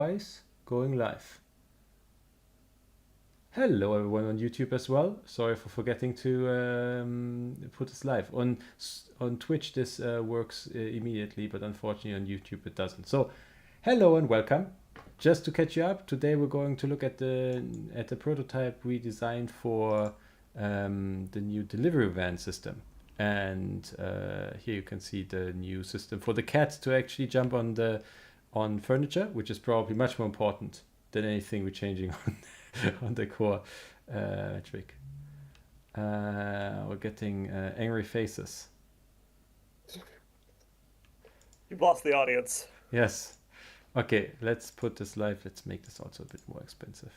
Twice going live. Hello everyone on YouTube as well. Sorry for forgetting to put this live. On Twitch this works immediately, but unfortunately on YouTube it doesn't. So hello and welcome. Just to catch you up, today we're going to look at the prototype we designed for the new delivery van system. And here you can see the new system for the cat to actually jump on furniture, which is probably much more important than anything we're changing on the core trick. We're getting angry faces. You've lost the audience. Yes. Okay, let's put this live. Let's make this also a bit more expensive.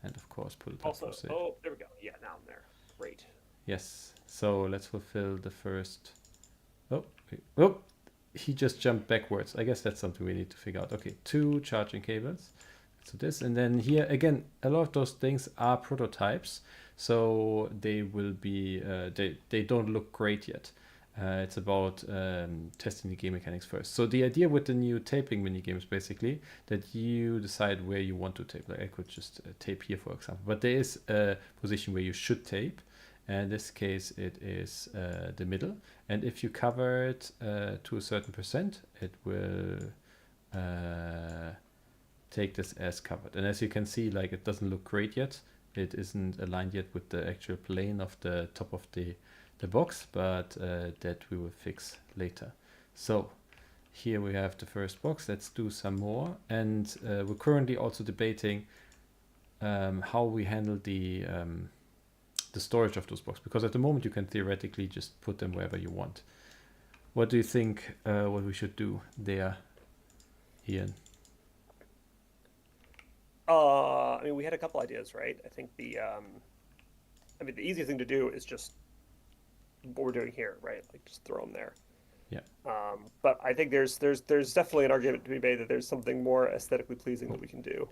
And of course, put it up Also, for sale. oh, there we go. Yeah, now I'm there. Great. Yes. So let's fulfill the first. Oh, wait. Oh, he just jumped backwards. I guess that's something we need to figure out. Okay, 2 charging cables. So this, and then here again, a lot of those things are prototypes, so they will be they don't look great yet. It's about testing the game mechanics first. So the idea with the new taping mini game is basically that you decide where you want to tape. Like I could just tape here, for example, but there is a position where you should tape. In this case, it is the middle, and if you cover it to a certain percent, it will take this as covered. And as you can see, like it doesn't look great yet. It isn't aligned yet with the actual plane of the top of the box, but that we will fix later. So here we have the first box. Let's do some more. And we're currently also debating how we handle the storage of those boxes, because at the moment you can theoretically just put them wherever you want. What do you think what we should do there, Ian? I mean, we had a couple ideas, right? I think the easiest thing to do is just what we're doing here, right? Like just throw them there. Yeah. But I think there's definitely an argument to be made that there's something more aesthetically pleasing that we can do.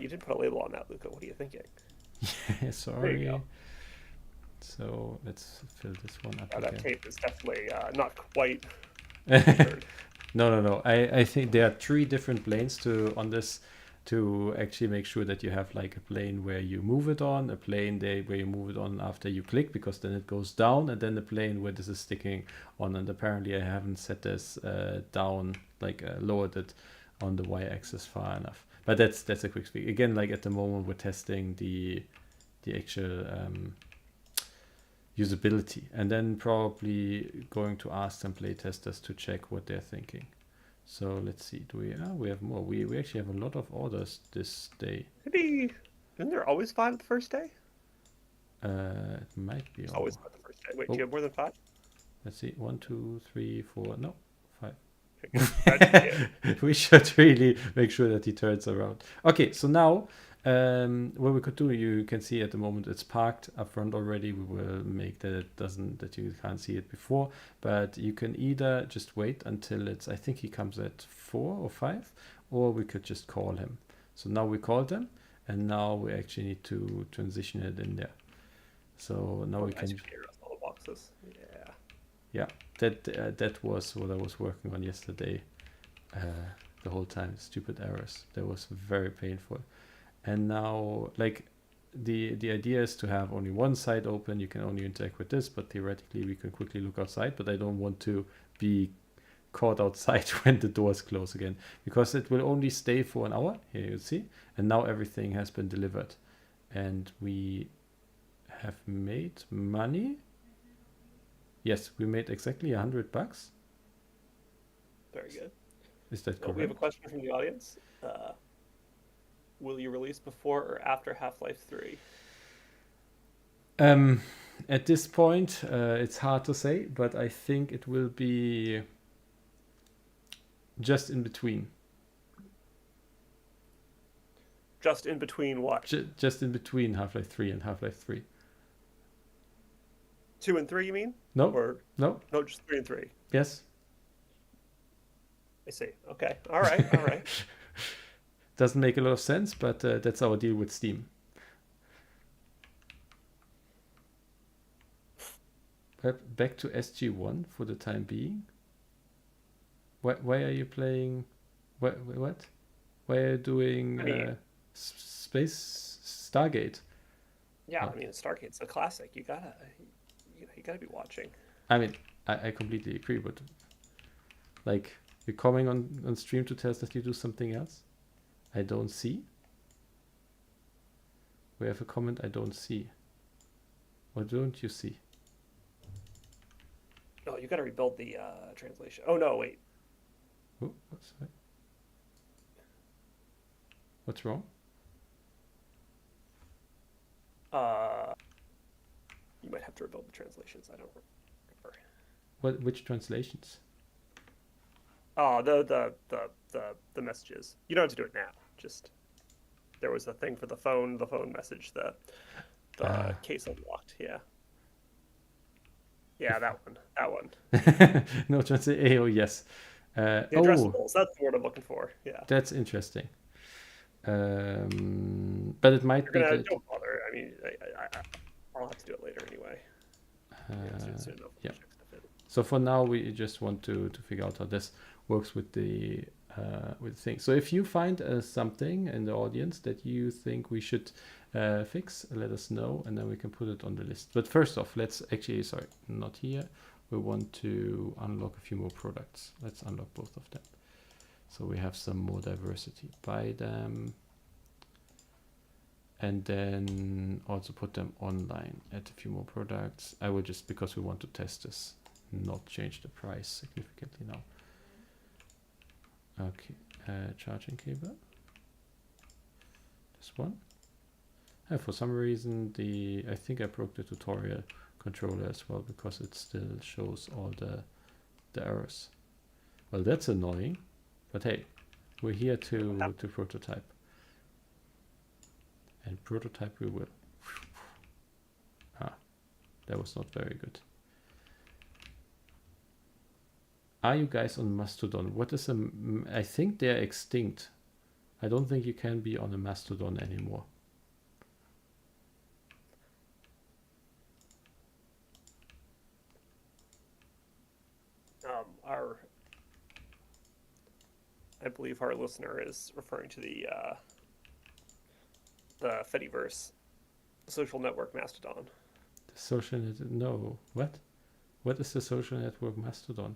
You didn't put a label on that, Luca. What are you thinking? Sorry. There you go. So let's fill this one up That again. tape is definitely not quite. No. I think there are 3 different planes on this to actually make sure that you have like a plane where you move it on, a plane where you move it on after you click, because then it goes down, and then the plane where this is sticking on. And apparently I haven't set this down, like lowered it on the y-axis far enough. But that's a quick speak. Again, like at the moment we're testing the actual usability, and then probably going to ask some playtesters to check what they're thinking. So let's see. Do we have more? We actually have a lot of orders this day. Maybe isn't there always 5 the first day? It might be It's always 5 the first day. Wait, do you have more than 5? Let's see. 1, 2, 3, 4. No, 5. Okay. We should really make sure that he turns around. Okay, so now what we could do, you can see at the moment it's parked up front already. We will make that that you can't see it before, but you can either just wait until I think he comes at 4 or 5, or we could just call him. So now we called him, and now we actually need to transition it in there. So now we can. All the boxes. Yeah, that was what I was working on yesterday. The whole time, stupid errors. That was very painful. And now, like, the idea is to have only one side open. You can only interact with this, but theoretically we can quickly look outside. But I don't want to be caught outside when the doors close again, because it will only stay for an hour. Here you see, and now everything has been delivered, and we have made money. Yes, we made exactly $100. Very good. Is that correct? We have a question from the audience. Will you release before or after Half-Life 3? At this point, it's hard to say, but I think it will be just in between. Just in between what? Just in between Half-Life 3 and Half-Life 3. 2 and 3, you mean? No. Or No. no, just 3 and 3. Yes. I see. Okay. All right. Doesn't make a lot of sense, but that's our deal with Steam. Back to SG1 for the time being. Why are you playing? What? Why are you doing I mean, Space Stargate? yeah, Oh, I mean, Stargate's a classic. You gotta be watching. I mean, I completely agree, but like you're coming on stream to tell us that you do something else. I don't see. We have a comment I don't see. What don't you see? Oh, you gotta rebuild the translation. Oh no, wait. Oh, what's wrong? Uh, you might have to rebuild the translations. I don't remember. Which translations? Oh, the messages. You don't have to do it now. Just there was a thing for the phone message, the case unlocked. Yeah, yeah, If that one. no translate. Oh yes. The Oh, addressables. That's the word I'm looking for. Yeah, that's interesting. But it might you're be gonna that. don't bother. I mean, I'll have to do it later anyway. Yeah, soon enough. Yeah. So for now, we just want to figure out how this works with the thing. So if you find something in the audience that you think we should fix, let us know, and then we can put it on the list. But first off, let's actually, sorry, not here. We want to unlock a few more products. Let's unlock both of them. So we have some more diversity. Buy them. And then also put them online. Add a few more products. I will just, because we want to test this, not change the price significantly now. Okay, charging cable. This one. And for some reason, I think I broke the tutorial controller as well because it still shows all the errors. Well, that's annoying, but hey, we're here to prototype. And prototype we will. That was not very good. Are you guys on Mastodon? What is I think they're extinct. I don't think you can be on a Mastodon anymore. I believe our listener is referring to the Fediverse social network Mastodon. The social network? No. What? What is the social network Mastodon?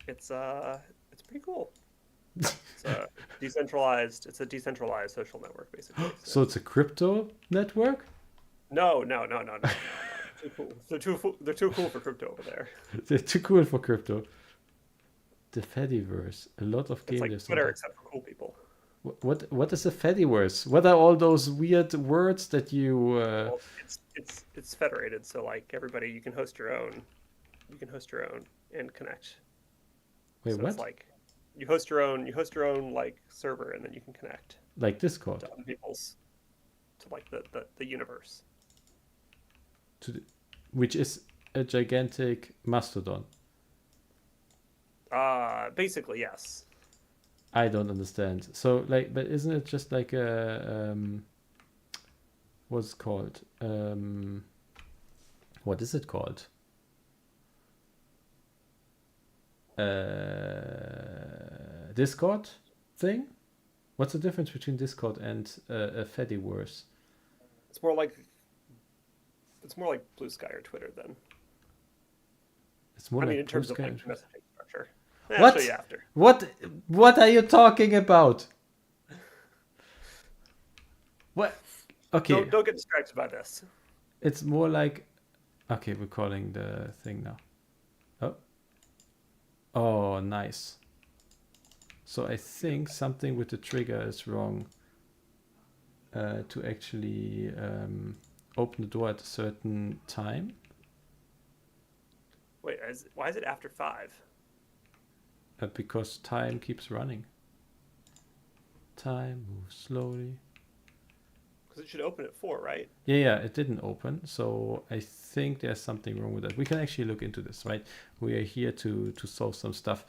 It's pretty cool. It's a decentralized social network basically. So it's a crypto network? No. Too cool. They're too cool for crypto over there. They're too cool for crypto. The Fediverse. A lot of game It's like Twitter except for cool people. What is a Fediverse? What are all those weird words that you? Well, it's federated, so like everybody, you can host your own. You can host your own and connect. Wait, so what? It's like you host your own like server, and then you can connect. Like Discord. To other people's, to like the universe. Which is a gigantic mastodon. Basically yes. I don't understand. So like, but isn't it just like a what's it called? What is it called? Discord thing? What's the difference between Discord and a Fediverse? It's more like Blue Sky or Twitter then. It's more. I mean, like in terms of Sky. like messaging structure. What? I'll show you after. What are you talking about? What? Okay. Don't get distracted by this. It's more like, okay, we're calling the thing now. Oh, nice. So I think something with the trigger is wrong. To actually open the door at a certain time. Wait, why is it after 5? Because time keeps running. Time moves slowly. Because it should open at 4, right? Yeah, it didn't open. So I think there's something wrong with that. We can actually look into this, right? We are here to solve some stuff.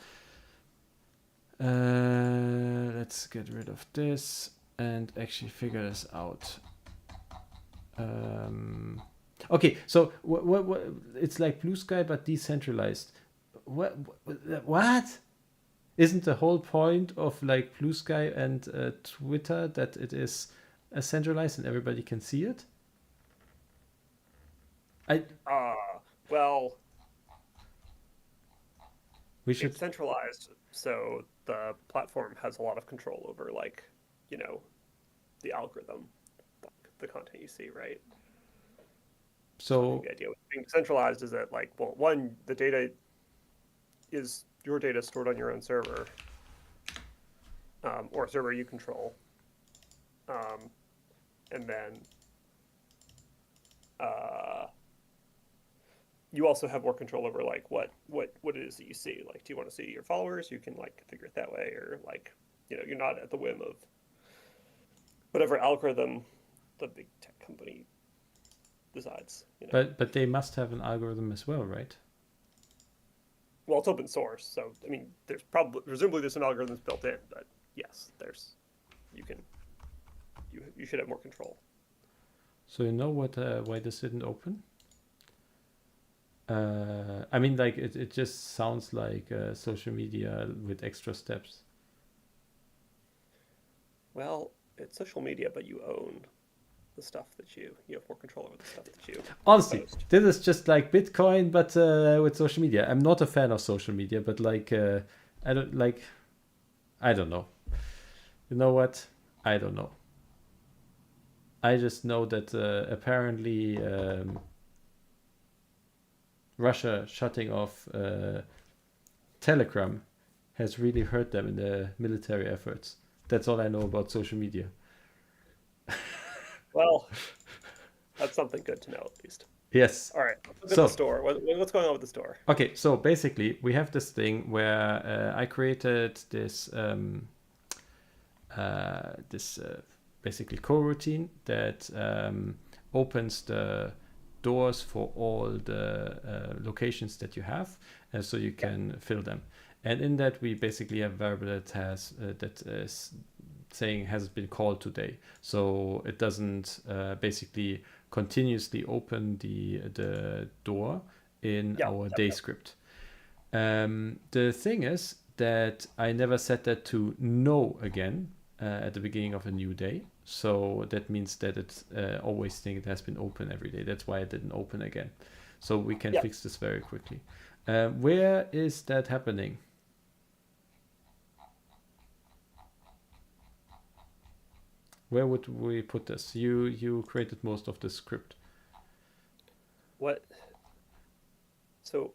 Let's get rid of this and actually figure this out. Okay, so what? It's like Blue Sky but decentralized. What? Isn't the whole point of like Blue Sky and Twitter that it is centralized and everybody can see it? I Well, we it's should. centralized, so the platform has a lot of control over, like, you know, the algorithm, the content you see, right? So I think So the idea with being centralized is that, like, well, one, the data is your data stored on your own server, or a server you control, um, and then uh, you also have more control over, like, what it is that you see. Like, do you want to see your followers? You can, like, configure it that way, or, like, you're not at the whim of whatever algorithm the big tech company decides. but they must have an algorithm as well, right? Well, it's open source, so I mean, there's probably presumably there's some algorithms built in, but yes, there's you can you should have more control. So you know what why this didn't open? I mean, like it just sounds like social media with extra steps. Well, it's social media, but you own the stuff that you have more control over the stuff that you Honestly, post. this is just like Bitcoin, but with social media. I'm not a fan of social media, but like I don't like. I don't know. You know what? I don't know. I just know that apparently Russia shutting off Telegram has really hurt them in their military efforts. That's all I know about social media. Well, that's something good to know at least. Yes. All right, let's look at the So, store. What's going on with the store? okay, so basically, we have this thing where I created this basically coroutine that opens the doors for all the locations that you have, so you can fill them. And in that, we basically have a variable that has that is saying has been called today, so it doesn't basically continuously open the door in Yeah, our yeah, day yeah. script. The thing is that I never set that to no again at the beginning of a new day. So that means that it always thinks it has been open every day. That's why it didn't open again. So we can Yeah. fix this very quickly. Where is that happening? Where would we put this? You created most of the script. What? So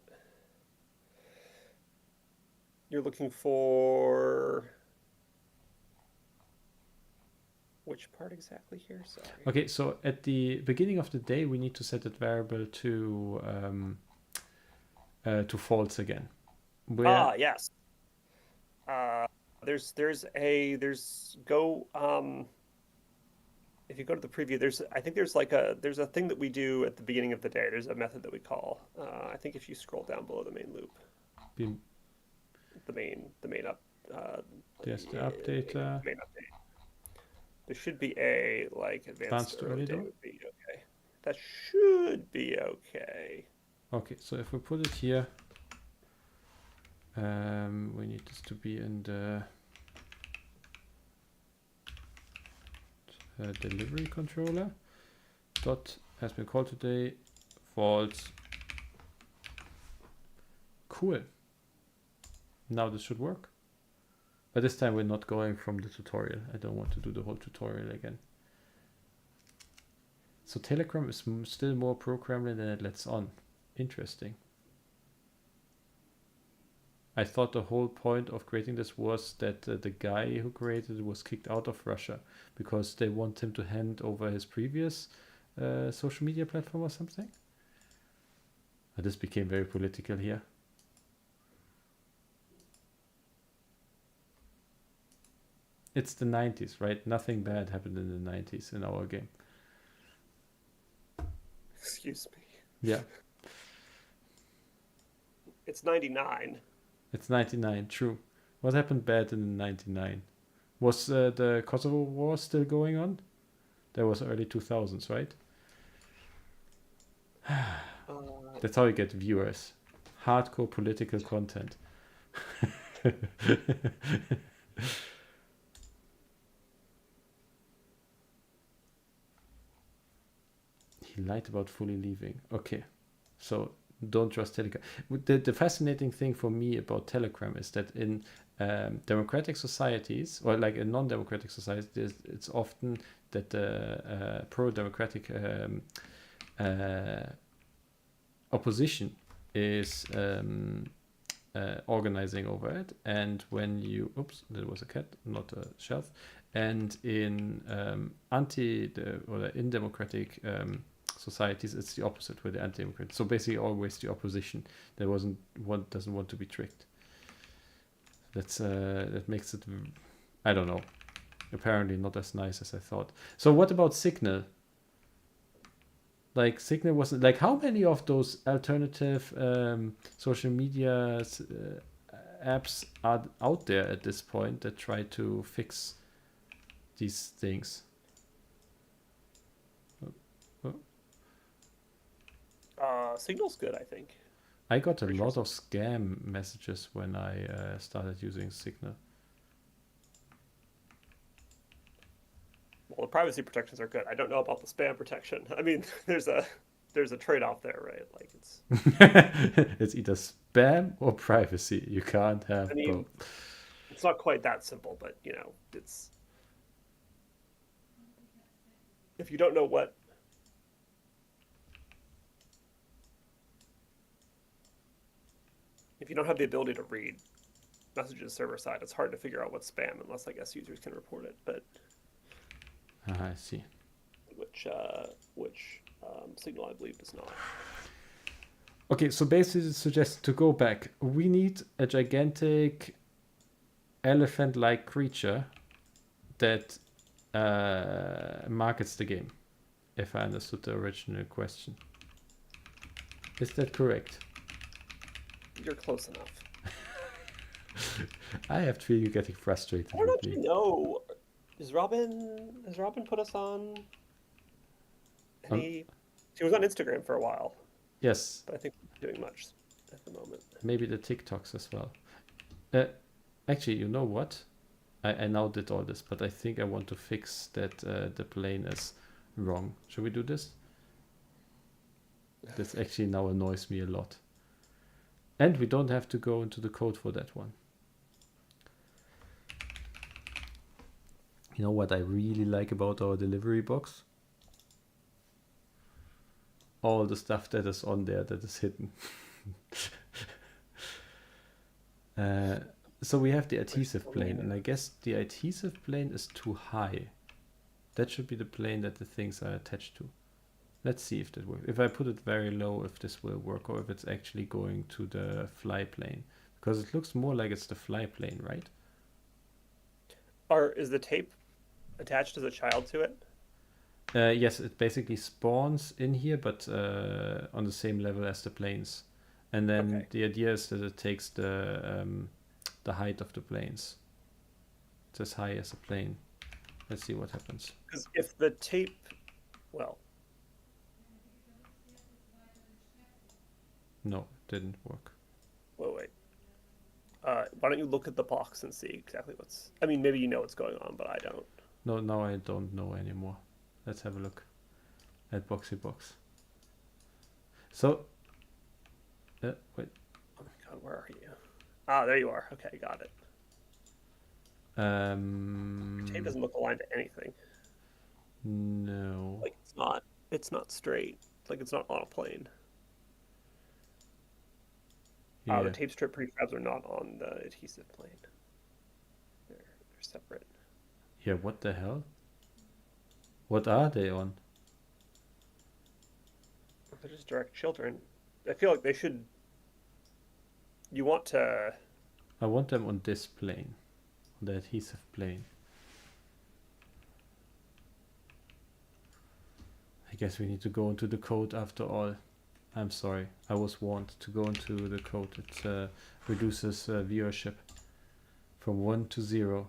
you're looking for which part exactly here? Sorry. Okay, so at the beginning of the day, we need to set that variable to false again. Where? Ah, yes. Uh, there's go if you go to the preview, I think there's a thing that we do at the beginning of the day. There's a method that we call. I think if you scroll down below the main loop, Be, the main up there's the yeah, update. main update. There should be a like advanced Advanced early early day door? would be okay. That should be okay. Okay, so if we put it here, we need this to be in the delivery controller. Dot has been called today. False. Cool. Now this should work. But this time we're not going from the tutorial. I don't want to do the whole tutorial again. So Telegram is still more programmable than it lets on. Interesting. I thought the whole point of creating this was that the guy who created it was kicked out of Russia because they want him to hand over his previous social media platform or something. This became very political here. It's the 90s, right? Nothing bad happened in the 90s in our game. Excuse me. Yeah. It's 99. It's 99, true. What happened bad in 99? Was the Kosovo War still going on? That was early 2000s, right? That's how you get viewers. Hardcore political content. He lied about fully leaving. Okay, so don't trust Telegram. The fascinating thing for me about Telegram is that in democratic societies, or like in non-democratic societies, it's often that the pro-democratic opposition is organizing over it, and when you, oops, that was a cat, not a shelf. And in in democratic societies, it's the opposite with the anti-democrat. So basically, always the opposition that doesn't want to be tricked. That makes it, I don't know, apparently not as nice as I thought. So what about Signal? Like Signal wasn't like, how many of those alternative social media apps are out there at this point that try to fix these things? Signal's good, I think. I got a Pretty lot sure of scam messages when I started using Signal. Well, the privacy protections are good. I don't know about the spam protection. I mean, there's a trade-off there, right? Like it's It's either spam or privacy. You can't have I mean, both. it's not quite that simple, but it's if you don't know what if you don't have the ability to read messages server side, it's hard to figure out what's spam unless I guess users can report it. But I see. which Signal I believe does not. Okay, so basically it suggests to go back. We need a gigantic elephant-like creature that markets the game, if I understood the original question. Is that correct? You're close enough. I have to feel you getting frustrated I don't with actually me. know. Has Robin put us on any? She was on Instagram for a while, Yes, but I think we're not doing much at the moment. maybe the TikToks as well. Actually, you know what? I now did all this, but I think I want to fix that the plane is wrong. Should we do this? This actually now annoys me a lot. And we don't have to go into the code for that one. You know what I really like about our delivery box? All the stuff that is on there that is hidden. So we have the adhesive plane, and I guess the adhesive plane is too high. That should be the plane that the things are attached to. Let's see if that works. If I put it very low, if this will work, or if it's actually going to the fly plane. Because it looks more like it's the fly plane, right? Is the tape attached as a child to it? Yes, it basically spawns in here, but on the same level as the planes. And then Okay. the idea is that it takes the height of the planes. It's as high as a plane. Let's see what happens. Because if the tape, well, No, it didn't work. wait. Why don't you look at the box and see exactly what's? I mean, maybe you know what's going on, but I don't. No, now I don't know anymore. Let's have a look at Boxy. So, wait. Oh my God, where are you? Ah, there you are. Okay, got it. Tape doesn't look aligned to anything. No. Like it's not straight. Like it's not on a plane. Yeah. The tape strip prefabs are not on the adhesive plane. They're separate. Yeah, what the hell? What are they on? They're just direct children. I feel like they should. You want to. I want them on this plane, on the adhesive plane. I guess we need to go into the code after all. I'm sorry, I was warned to go into the code. It reduces viewership from 1 to 0.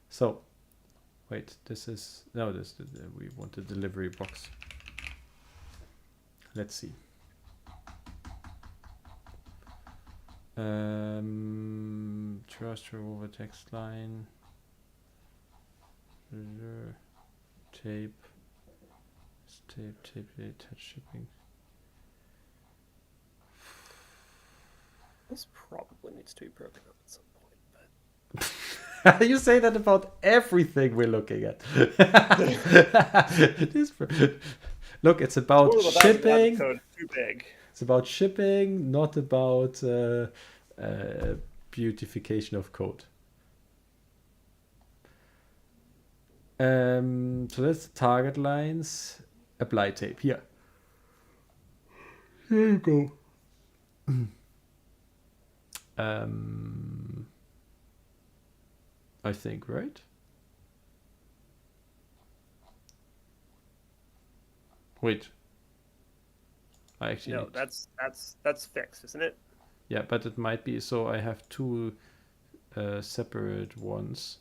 So, wait, this is, no, we want the delivery box. let's see. Trust over text line. Tape. Tape, touch shipping. This probably needs to be broken up at some point, but You say that about everything we're looking at. Look, it's about shipping. Code too big. It's about shipping, not about beautification of code. So that's the target lines. Apply tape here. Here you go. I think, right? Wait. I actually No, that's fixed, isn't it? Yeah, but it might be. So I have two separate ones.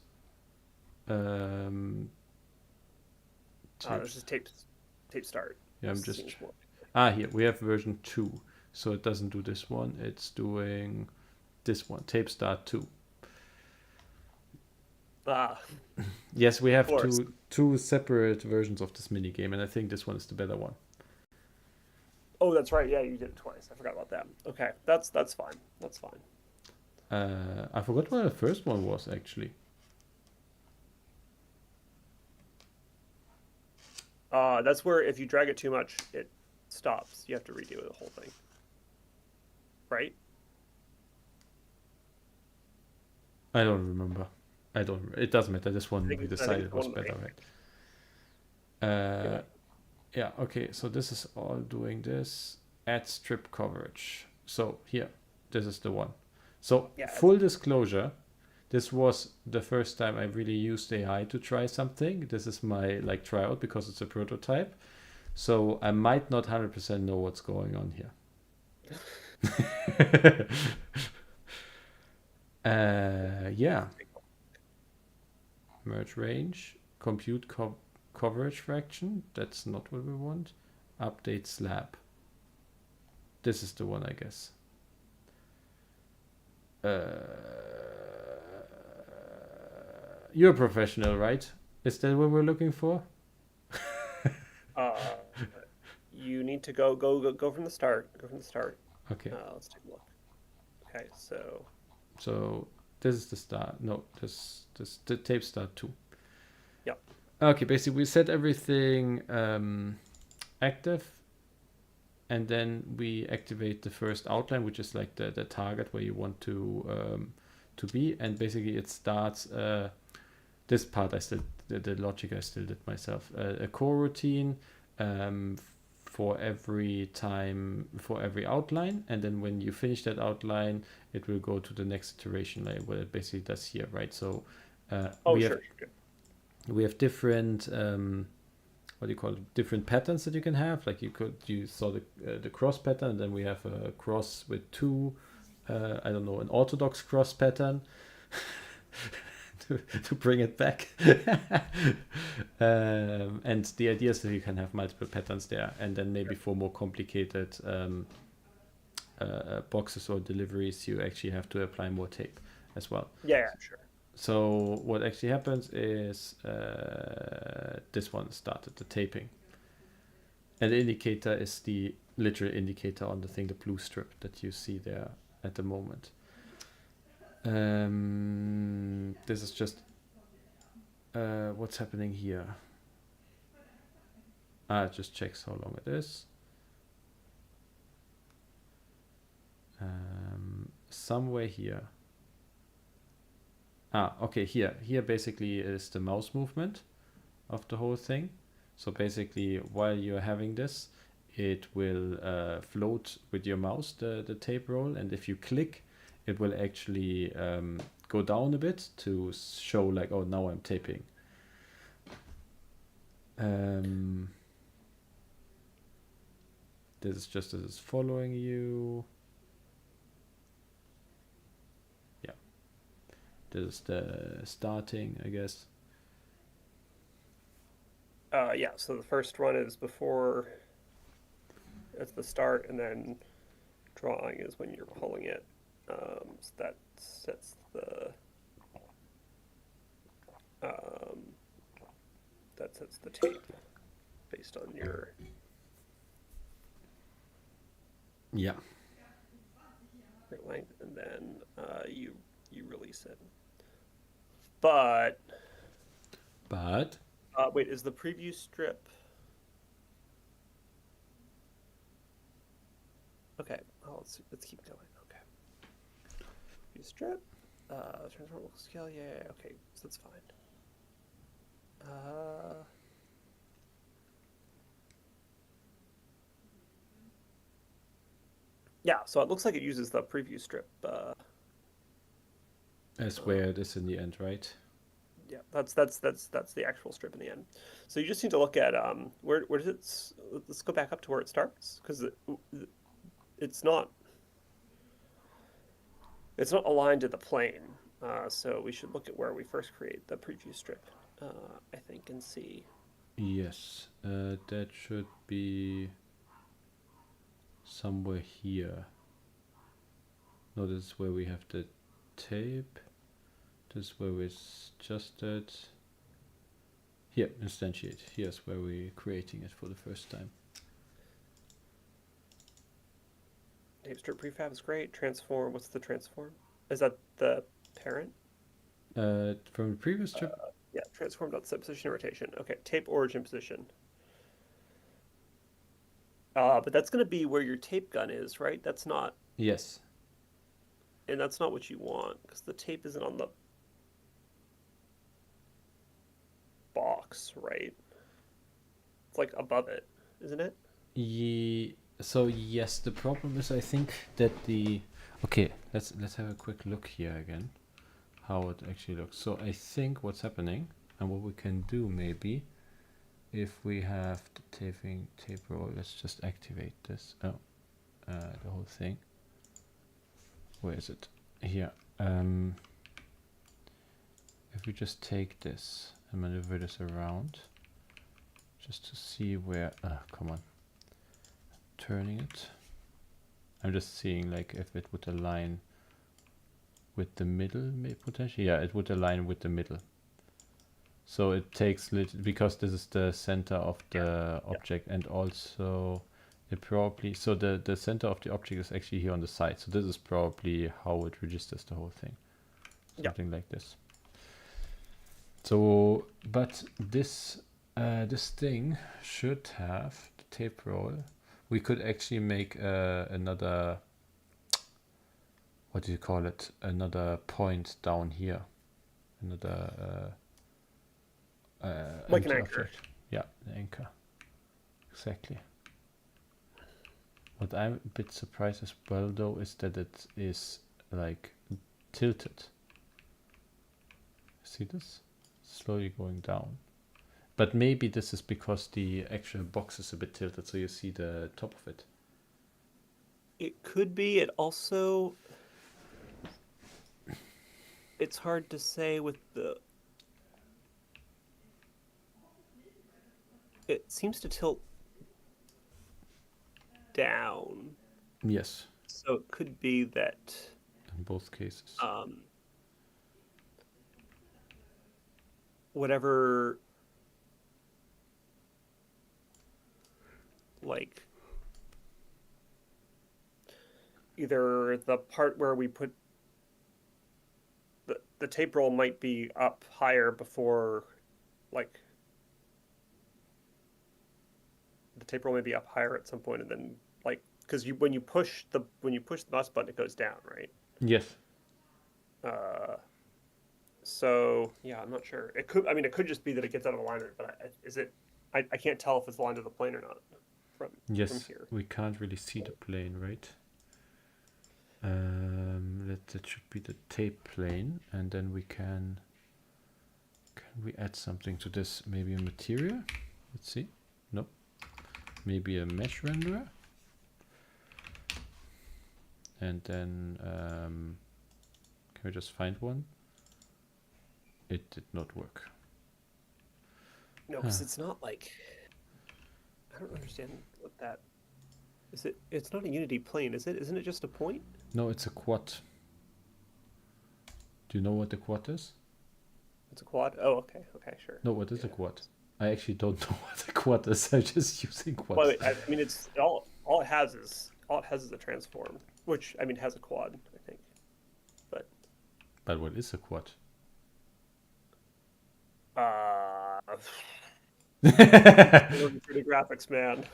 There's just tape start. Yeah, I'm This just. seems more- Here we have version 2, so it doesn't do this one. It's doing this one, tape start 2. Yes, we have two separate versions of this minigame, and I think this one is the better one. Oh, that's right. Yeah, you did it twice. I forgot about that. Okay, that's fine. That's fine. I forgot what the first one was actually. That's where if you drag it too much, it stops. You have to redo the whole thing. Right? I don't remember. It doesn't matter. This one we decided was better, right? Yeah. Okay. So this is all doing this. Add strip coverage. So here, this is the one. So full disclosure, this was the first time I really used AI to try something. This is my tryout because it's a prototype. So I might not 100% know what's going on here. Yeah. Merge range, compute coverage fraction. That's not what we want. Update slab. This is the one, I guess. You're a professional, right? Is that what we're looking for? You need to go from the start. Go from the start. Okay. Let's take a look. Okay, so this is the start. No, this the tape start 2. Yep. Okay, basically we set everything active, and then we activate the first outline, which is like the target where you want to be, and basically it starts this part. The logic I still did myself. A core routine for every outline, and then when you finish that outline, it will go to the next iteration, like what it basically does here, right? So we have different what do you call it? Different patterns that you can have. Like you saw the cross pattern, and then we have a cross with two I don't know, an orthodox cross pattern. to bring it back. And the idea is that you can have multiple patterns there, and then maybe for more complicated boxes or deliveries, you actually have to apply more tape as well. Yeah, sure. So what actually happens is this one started the taping, and the indicator is the literal indicator on the thing, the blue strip that you see there at the moment. This is just what's happening here. It just checks how long it is. Somewhere here. Okay, here basically is the mouse movement of the whole thing. So basically while you're having this, it will float with your mouse the tape roll, and if you click, it will actually go down a bit to show like, oh, now I'm taping. This is just as it's following you. Yeah. This is the starting, I guess. Yeah, so the first one is before that's the start, and then drawing is when you're pulling it. So that sets um, the tape based on your Yeah. length, and then you release it. But wait, is the preview strip? Okay, let's keep going. Okay, preview strip, transformable scale. Yeah, okay, so that's fine. Yeah, so it looks like it uses the preview strip. As where it is in the end, right? Yeah, that's the actual strip in the end. So you just need to look at where does it? Let's go back up to where it starts, because it's not it's not aligned to the plane. So we should look at where we first create the preview strip, I think, and see. Yes, that should be somewhere here. No, this is where we have the tape. This is where we adjusted. Here, instantiate. Here's where we're creating it for the first time. Tape strip prefab is great. Transform. What's the transform? Is that the parent? From the previous strip. Yeah, transform dot set position rotation. Okay, tape origin position. But that's going to be where your tape gun is, right? That's not, Yes. and that's not what you want, because the tape isn't on the box, right? It's like above it, isn't it? So yes, the problem is I think that the okay, let's have a quick look here again, how it actually looks. So I think what's happening and what we can do maybe, if we have the tape roll, let's just activate this. Oh, the whole thing. Where is it? Here. If we just take this and maneuver this around, just to see where. Come on. Turning it. I'm just seeing like if it would align with the middle, potentially. Yeah, it would align with the middle. So it takes because this is the center of the object, and also it probably the center of the object is actually here on the side. So this is probably how it registers the whole thing. Something like this. So, but this thing should have the tape roll. We could actually make another, what do you call it? Another point down here. Another Like an empty anchor. object. Yeah, an anchor. Exactly. What I'm a bit surprised as well though is that it is like tilted. See this? Slowly going down. But maybe this is because the actual box is a bit tilted, so you see the top of it. It could be. It also, it's hard to say with the. It seems to tilt down. Yes. So it could be that. In both cases. Whatever, like, either the part where we put the tape roll might be up higher before, like, the tape roll may be up higher at some point, and then, like, because when you push the mouse button, it goes down, right? Yes. So yeah, I'm not sure. It could. I mean, it could just be that it gets out of alignment. But is it? I can't tell if it's aligned to the plane or not from here. We can't really see the plane, right? That should be the tape plane, and then we can we add something to this? Maybe a material. Let's see. Nope. Maybe a mesh renderer. And then can we just find one? It did not work. No, because it's not like, I don't understand what that. Is it? It's not a unity plane, is it? Isn't it just a point? No, it's a quad. Do you know what the quad is? It's a quad. Oh, okay, okay, sure. No, what is a Yeah. quad? I actually don't know what a quad is. I'm just using Well, quads. I mean, it's all it has is a transform, which I mean has a quad, I think. But But what is a quad? uh, still working through the graphics, man.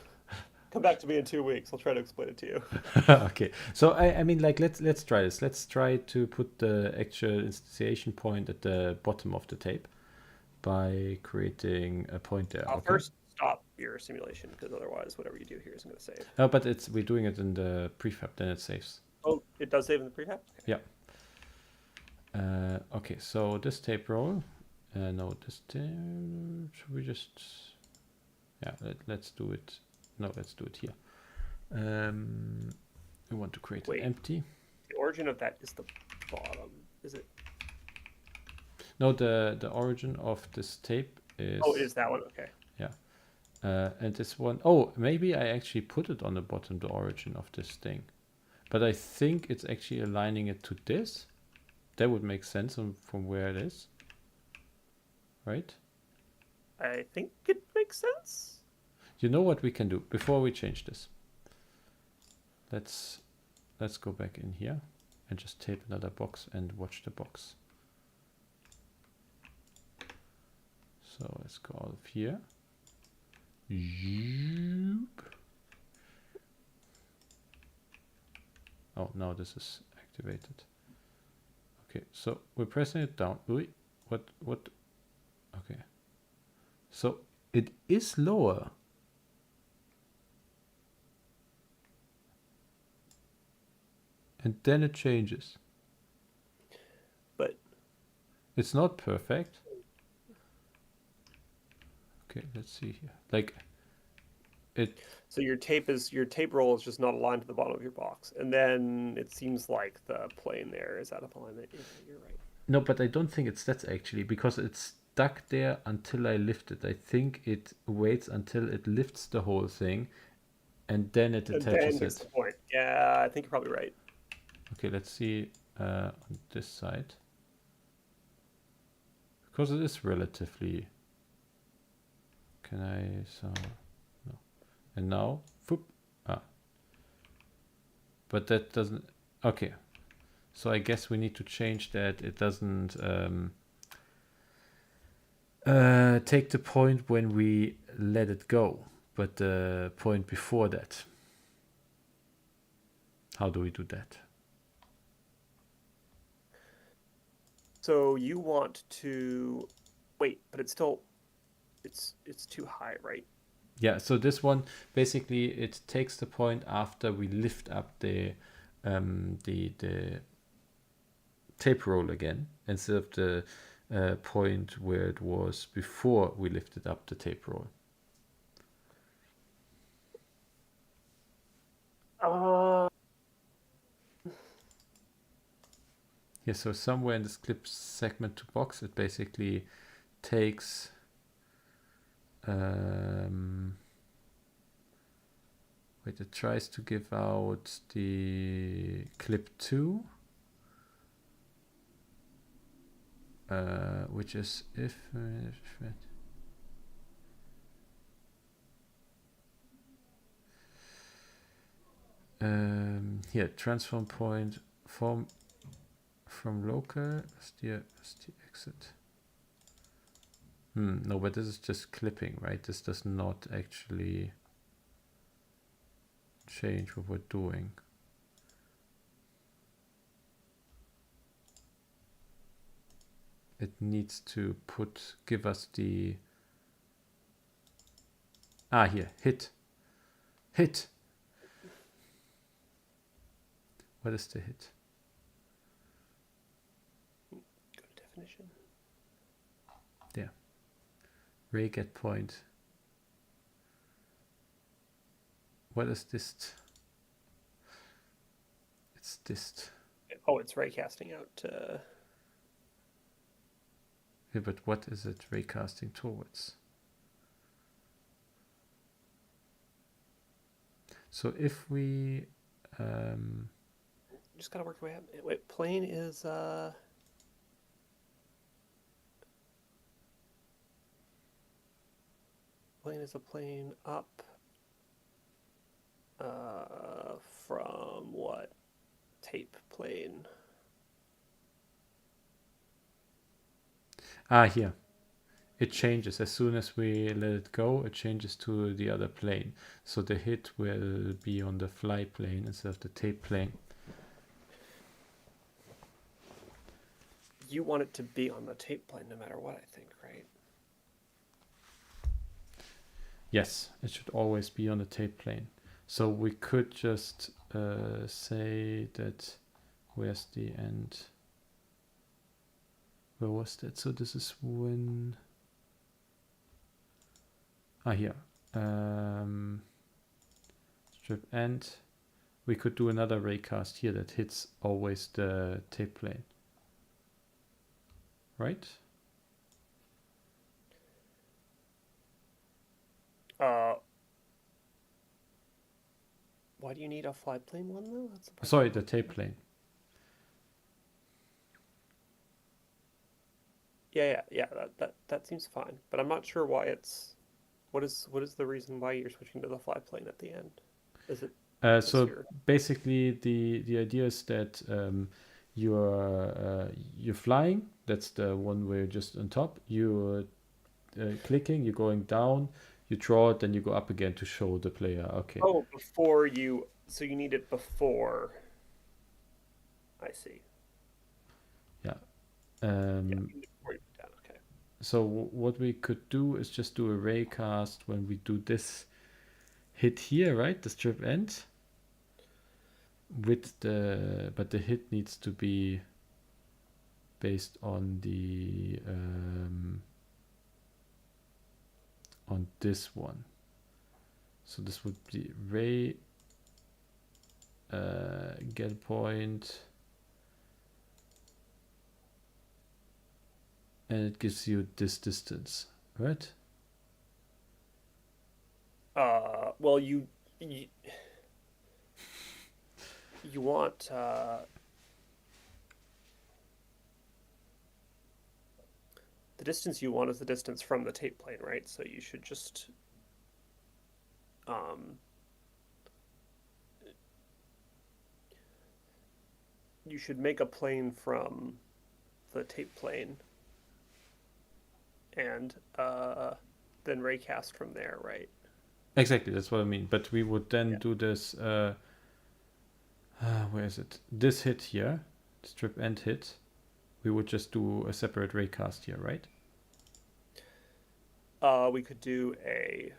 Come back to me in 2 weeks. I'll try to explain it to you. Okay, so I mean, like, let's try this. Let's try to put the actual instantiation point at the bottom of the tape by creating a point there. I'll Okay. first stop your simulation because otherwise, whatever you do here isn't going to save. No, but it's we're doing it in the prefab, then it saves. Oh, it does save in the prefab. Okay. Yeah. Okay, so this tape roll. No, this tape. Should we just? Yeah, let's do it. No, let's do it here. We want to create Wait. an empty. The origin of that is the bottom. Is it? No, the origin of this tape is. Oh, it is that one. Okay. Yeah. And this one, oh, maybe I actually put it on the bottom, the origin of this thing. But I think it's actually aligning it to this. That would make sense from where it is. Right? I think it makes sense. You know what we can do before we change this? Let's go back in here and just tape another box and watch the box. So let's go out of here. Zoop. Oh, now this is activated. Okay, so we're pressing it down. Wait, what? Okay. So it is lower. And then it changes. But it's not perfect. Okay, let's see here. Like it. So your tape roll is just not aligned to the bottom of your box, and then it seems like the plane there is out of alignment. Yeah, you're right. No, but I don't think it's that actually, because it's stuck there until I lift it. I think it waits until it lifts the whole thing, and then it attaches Makes it. the point. Yeah, I think you're probably right. Okay, let's see on this side, because it is relatively. Can I so no, and now whoop, but that doesn't. Okay, so I guess we need to change that. It doesn't take the point when we let it go, but the point before that. How do we do that? So you want to wait, but it's still it's too high, right? Yeah, so this one basically it takes the point after we lift up the tape roll again, instead of the point where it was before we lifted up the tape roll. Yeah, so somewhere in this clip segment to box, it basically takes wait, it tries to give out the clip 2, which is if here, transform point from local steer exit. No, but this is just clipping, right? This does not actually change what we're doing. It needs to give us the here, hit. What is the hit? Go to definition. There. Ray get point. What is dist? It's dist. Oh, it's ray casting out to. Yeah, but what is it ray casting towards? So if we Just gotta work your way up. Wait, plane is plane is a plane up from what? Tape plane. here it changes as soon as we let it go. It changes to the other plane, so the hit will be on the fly plane instead of the tape plane. You want it to be on the tape plane no matter what, I think, right? Yes, it should always be on the tape plane. So we could just say that where's the end? Where was that? So this is when here strip end. We could do another raycast here that hits always the tape plane, right? Why do you need a fly plane one though? That's the part Sorry, I'm the not- tape plane. Yeah. That seems fine, but I'm not sure why it's. What is the reason why you're switching to the fly plane at the end? Is it So your... basically, the idea is that you're flying. That's the one where you're just on top. You're clicking. You're going down. You draw it, then you go up again to show the player. Okay. Oh, before you. So you need it before. I see. Yeah. Yeah, you need it before you put down. Okay. So what we could do is just do a raycast when we do this hit here, right? The strip end. With but the hit needs to be based on the on this one. So this would be ray get point, and it gives you this distance, right? Well, you want the distance you want is the distance from the tape plane, right? So you should just um, you should make a plane from the tape plane and then raycast from there, right? Exactly, that's what I mean. But we would then Yeah. do this. Where is it? This hit here, strip end hit. We would just do a separate raycast here, right? We could do a,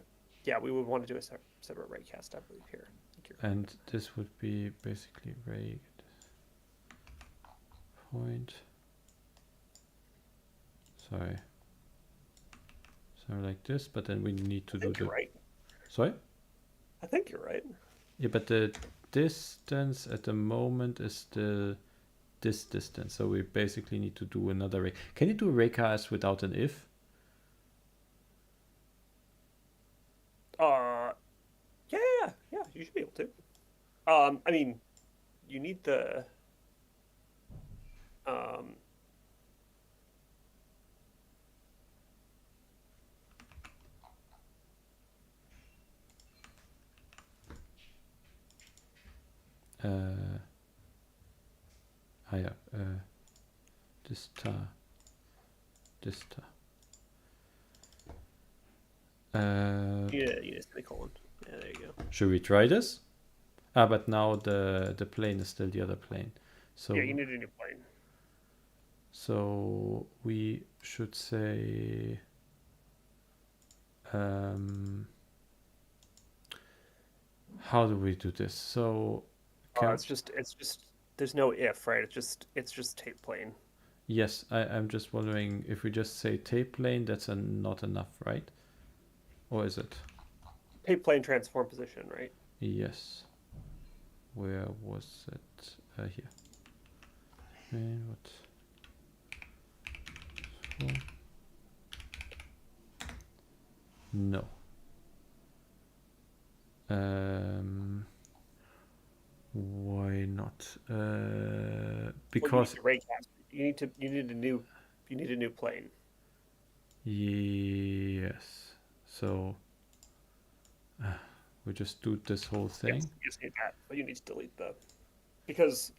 yeah, we would want to do a separate raycast, I believe here. And this would be basically ray point. Sorry. Something like this, but then we need to I do think you're the. right. Sorry? I think you're right. Yeah, but the distance at the moment is still this distance. So we basically need to do another ray. Can you do a raycast without an if? Yeah, you should be able to. I mean, you need the um, Yeah. Dista. Dista. you need a semicolon. Yeah, there you go. Should we try this? But now the plane is still the other plane. So Yeah, you need a new plane. so we should say how do we do this? So It's just there's no if, right? It's just tape plane. yes, I'm just wondering if we just say tape plane, that's not enough, right? Or is it? Tape plane transform position, right? Yes. Where was it? Here. And what? No. not Because because you need a new plane. yes. So we just do this whole thing. Yes, you just need that, but you need to delete because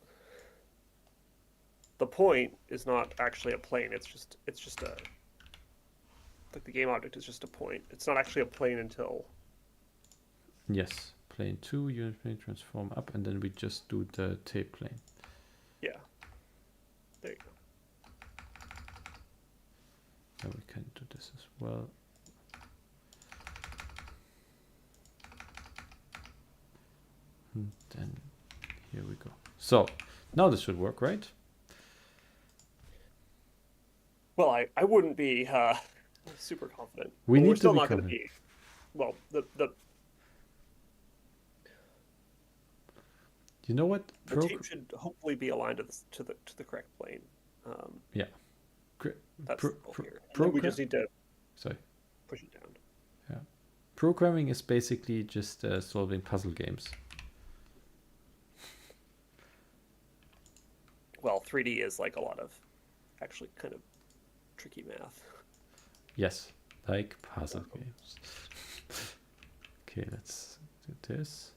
the point is not actually a plane. It's just a like the game object is just a point. It's not actually a plane until Yes, plane 2, unit plane transform up, and then we just do the tape plane. yeah. There you go. And we can do this as well. And then here we go. So now this should work, right? Well, I wouldn't be super confident. We need We're to still be not going to confident. be. Well, the You know what? tape should hopefully be aligned to the correct plane. Yeah. That's the goal here. And then we Program. just need to Sorry. push it down. Programming is basically just solving puzzle games. Well, 3D is like a lot of actually kind of tricky math. Yes, like puzzle games. Okay, let's do this.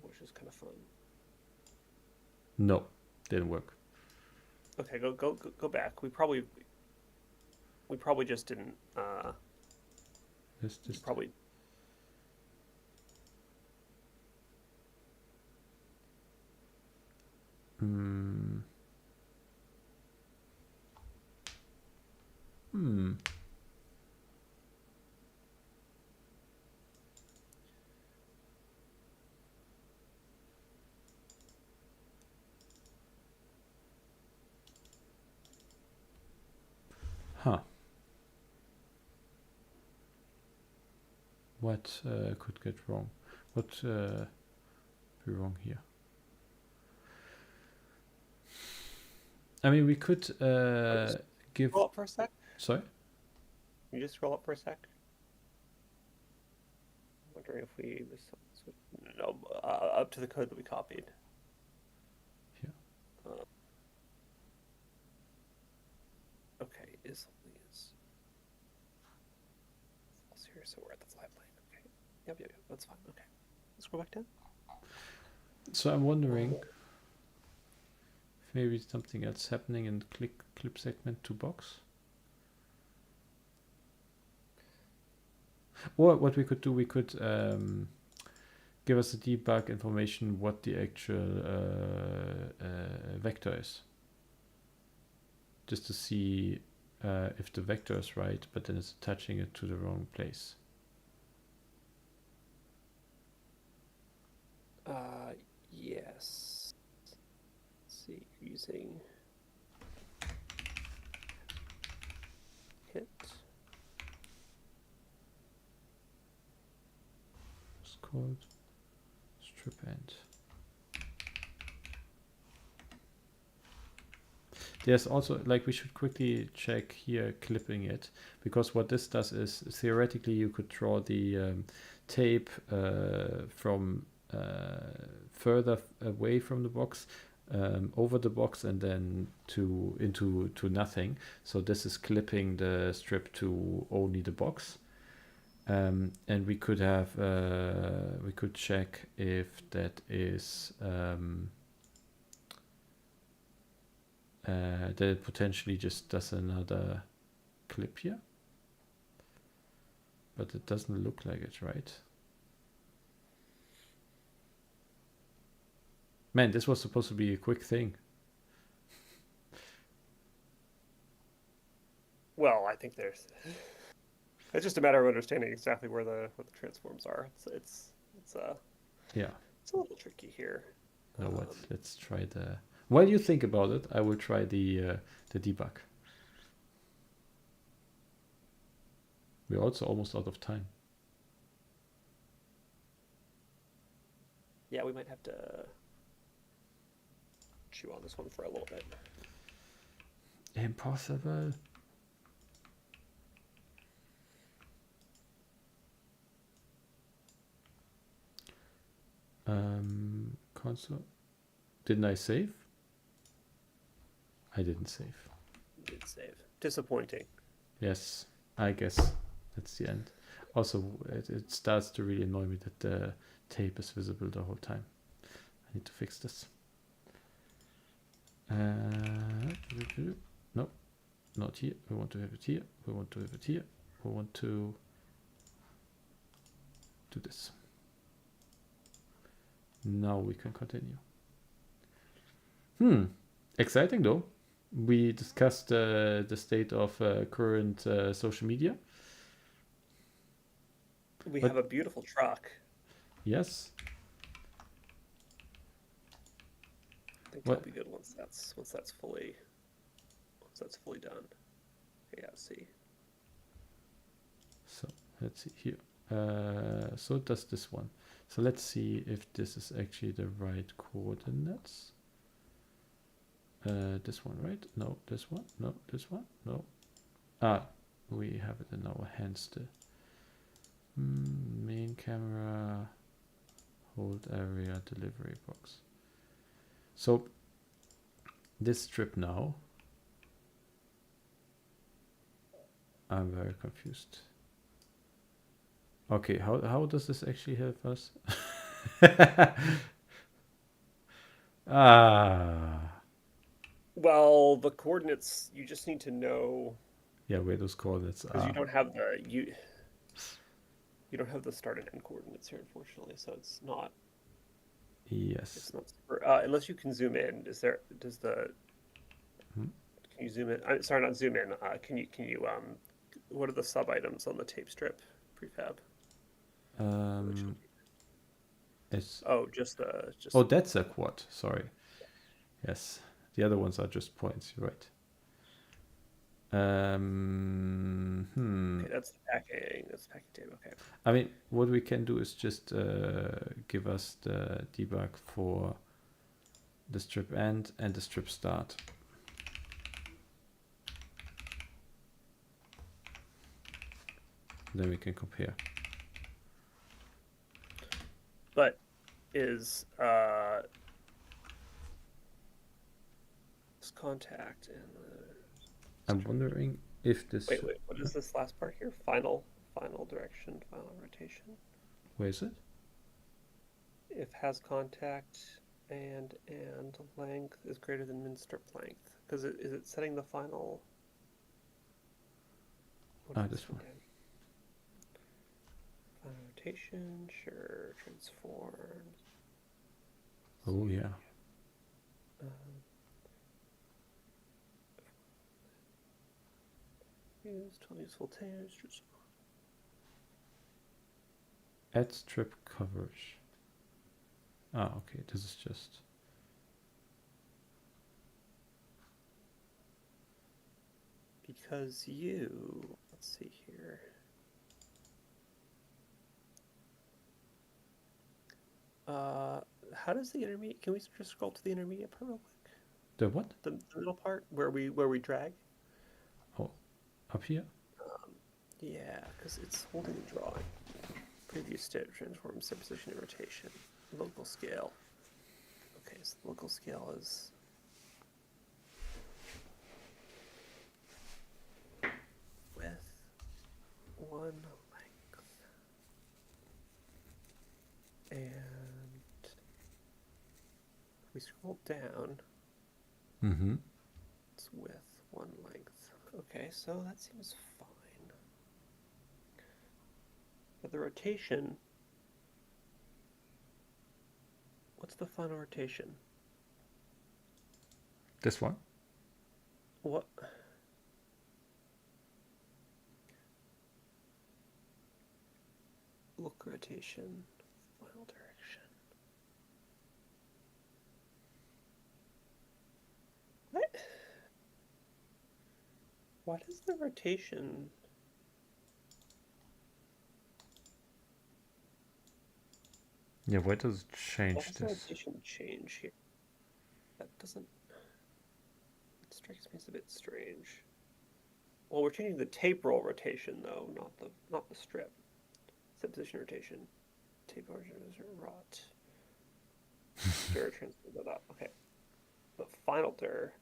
Which is kind of fun. No, didn't work. Okay, go back. We probably just didn't. Let's just Probably. Huh. What could get wrong? What be wrong here? I mean, we could give. Scroll up for a sec. Sorry. Can you just scroll up for a sec? I'm wondering if we missed something. No, up to the code that we copied. Yeah. Okay, is false here, so we're at the flat plane. Okay. Yep, that's fine. Okay. Let's go back down. So I'm wondering if maybe something else happening in clip segment to box. Or what we could do, we could give us the debug information what the actual vector is. Just to see if the vector is right, but then it's attaching it to the wrong place. Yes. Let's see, you're using hit. It's called strip end. There's also, like, we should quickly check here clipping it, because what this does is theoretically you could draw the tape from further away from the box, over the box, and then into nothing. So this is clipping the strip to only the box. And we could have we could check if that is that it potentially just does another clip here, but it doesn't look like it, right? Man, this was supposed to be a quick thing. Well, I think it's just a matter of understanding exactly where what the transforms are. It's Yeah. It's a little tricky here. No, let's try the. While you think about it, I will try the debug. We're also almost out of time. Yeah, we might have to chew on this one for a little bit. Impossible. Console. Didn't I save? I didn't save. Did save. Disappointing. Yes, I guess that's the end. Also, it starts to really annoy me that the tape is visible the whole time. I need to fix this. No, not here. We want to have it here. We want to have it here. We want to do this. Now we can continue. Exciting though. We discussed the state of current social media. We But- have a beautiful truck. Yes. I think What- that'll be good once that's fully done. Yeah, see. So let's see here. So does this one. So let's see if this is actually the right coordinates. This one, right? No, this one. No, this one. No. Ah, we have it in our hands. The main camera, hold area, delivery box. So this strip now, I'm very confused. Okay, how does this actually help us? Ah, Well, the coordinates you just need to know yeah, where those coordinates because are. you don't have the start and end coordinates here, unfortunately. So it's not Yes. not super, unless you can zoom in. Hmm. Can you zoom in? Sorry, not zoom in. Can you what are the sub items on the tape strip prefab? It's Just oh, that's a quad. Sorry. Yes, the other ones are just points. You're right. okay, that's the packing. That's the packing tape. Okay. I mean, what we can do is just give us the debug for the strip end and the strip start. Then we can compare. But is this contact and I'm wondering if this. wait, what is this last part here? Final direction, final rotation. Where is it? If has contact and length is greater than min strip length, because is it setting the final? What is This one. again? Final rotation, sure, transform. Oh yeah. Use 12 useful tags. Add strip coverage. Ah, okay. This is just. Because let's see here. How does the intermediate? Can we just scroll to the intermediate part real quick? The what? The middle part where we drag. Oh, up here. Yeah, because it's holding the drawing. Previous state, transform, subposition, and rotation. Local scale. Okay, so the local scale is width, one length, and if we scroll down, Mm-hmm. it's width, one length. Okay, so that seems fine. But the rotation, what's the final rotation? This one. What? Look rotation, final direction. What? Why does the rotation? Yeah, why does it Why change does the this? rotation change here? That doesn't. It strikes me as a bit strange. Well, we're changing the tape roll rotation though, not the strip. Set position rotation. Tape origin is rot. Dir transfer that up. Okay. The final dir.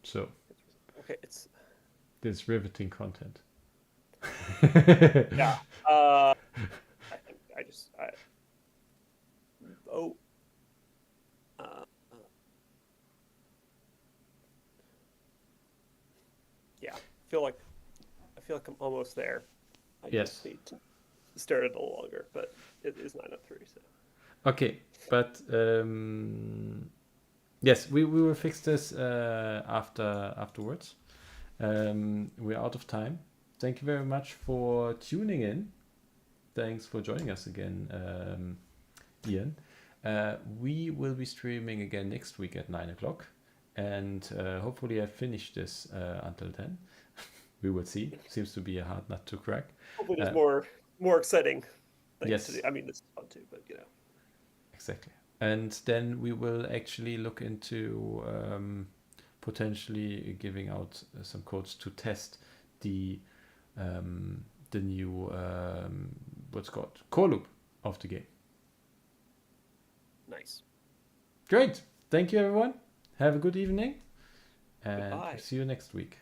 So Okay, it's this riveting content. yeah. I think I oh uh, uh, yeah. I feel like I'm almost there. I just Yes. need to stare at it a little longer, but it is 9:03. So Okay, but yes, we will fix this afterwards. We're out of time. Thank you very much for tuning in. Thanks for joining us again, Ian. We will be streaming again next week at 9 o'clock, and hopefully I finish this until then. We will see. Seems to be a hard nut to crack. hopefully, there's Uh, more exciting things to do. yes, I mean, this is fun too, but exactly. And then we will actually look into potentially giving out some codes to test the the new what's called core loop of the game. nice. Great. Thank you, everyone. Have a good evening, and Goodbye. see you next week.